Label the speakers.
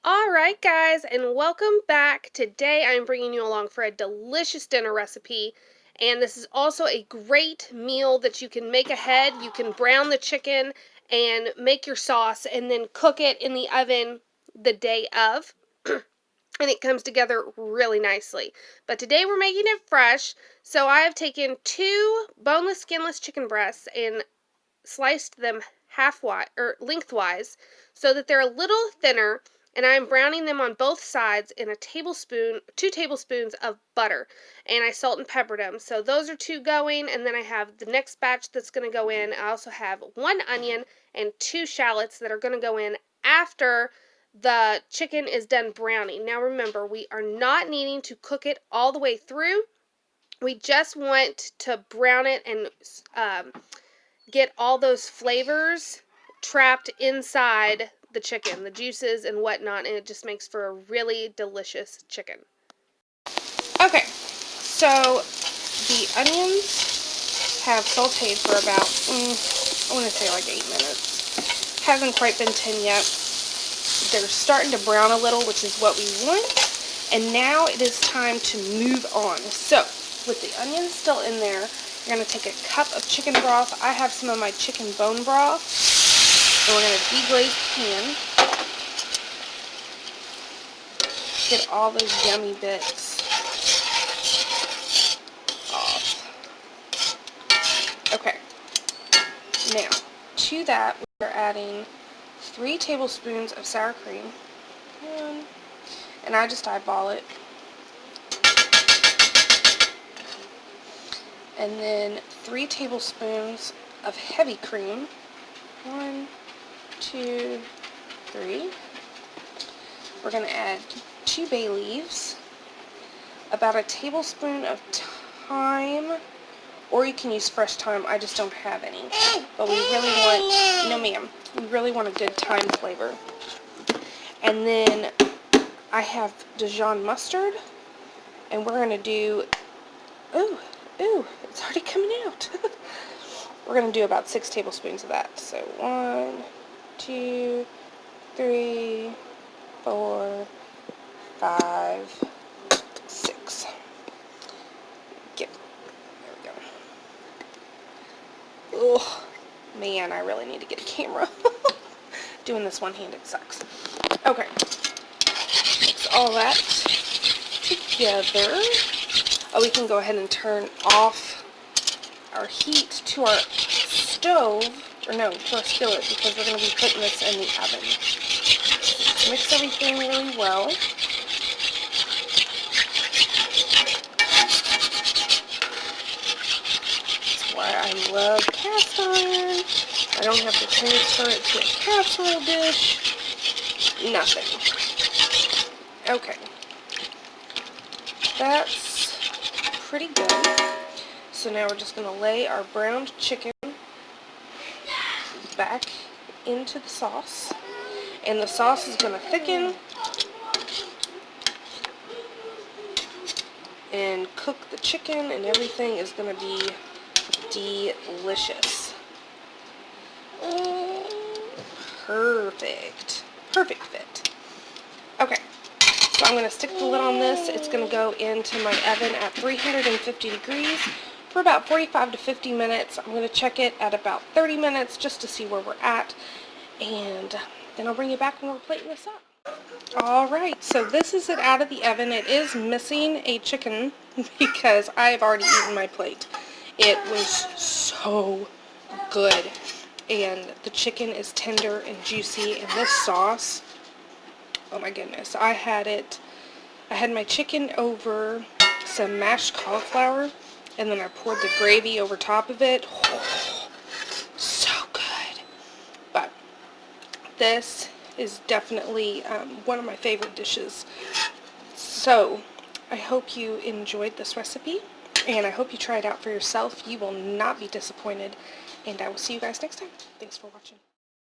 Speaker 1: Alright guys, and welcome back. Today I'm bringing you along for a delicious dinner recipe, and this is also a great meal that you can make ahead. You can brown the chicken and make your sauce and then cook it in the oven the day of, and it comes together really nicely. But today we're making it fresh, so I have taken 2 boneless, skinless chicken breasts and sliced them lengthwise so that they're a little thinner, and I'm browning them on both sides in a 2 tablespoons of butter, and I salt and peppered them. So those are 2 going, and then I have the next batch that's going to go in. I also have 1 onion and 2 shallots that are going to go in after the chicken is done browning. Now remember, we are not needing to cook it all the way through. We just want to brown it and get all those flavors trapped inside the chicken, the juices and whatnot, and it just makes for a really delicious chicken. Okay, so the onions have sauteed for about, I want to say like 8 minutes. Hasn't quite been 10 yet. They're starting to brown a little, which is what we want. And now it is time to move on. So, with the onions still in there, you're going to take a cup of chicken broth. I have some of my chicken bone broth. And we're going to deglaze the pan. Get all those yummy bits off. Okay. Now, to that, we're adding 3 tablespoons of sour cream. And I just eyeball it. And then 3 tablespoons of heavy cream. 1, 2, 3. We're going to add 2 bay leaves, about a tablespoon of thyme, or you can use fresh thyme. I just don't have any. But we really want, no ma'am, we really want a good thyme flavor. And then I have Dijon mustard, and we're going to do, ooh, it's already coming out. We're going to do about 6 tablespoons of that. So 1, 2, 3, 4, 5, 6. There we go. Oh, man, I really need to get a camera. Doing this one-handed sucks. Okay. Mix all that together. Oh, we can go ahead and turn off our heat to our stove, or no, to our skillet, because we're going to be putting this in the oven. Mix everything really well. That's why I love cast iron. I don't have to transfer it to a casserole dish. Nothing. Okay. That's pretty good. So now we're just going to lay our browned chicken back into the sauce. And the sauce is going to thicken and cook the chicken, and everything is going to be delicious. Perfect. Perfect fit. Okay. So I'm going to stick the lid on this. It's going to go into my oven at 350 degrees for about 45 to 50 minutes. I'm going to check it at about 30 minutes just to see where we're at. And then I'll bring you back when we're plating this up. Alright, so this is it out of the oven. It is missing a chicken because I've already eaten my plate. It was so good. And the chicken is tender and juicy. And this sauce, oh my goodness. I had my chicken over some mashed cauliflower, and then I poured the gravy over top of it. Oh, so good. But this is definitely one of my favorite dishes. So I hope you enjoyed this recipe, and I hope you try it out for yourself. You will not be disappointed, and I will see you guys next time. Thanks for watching.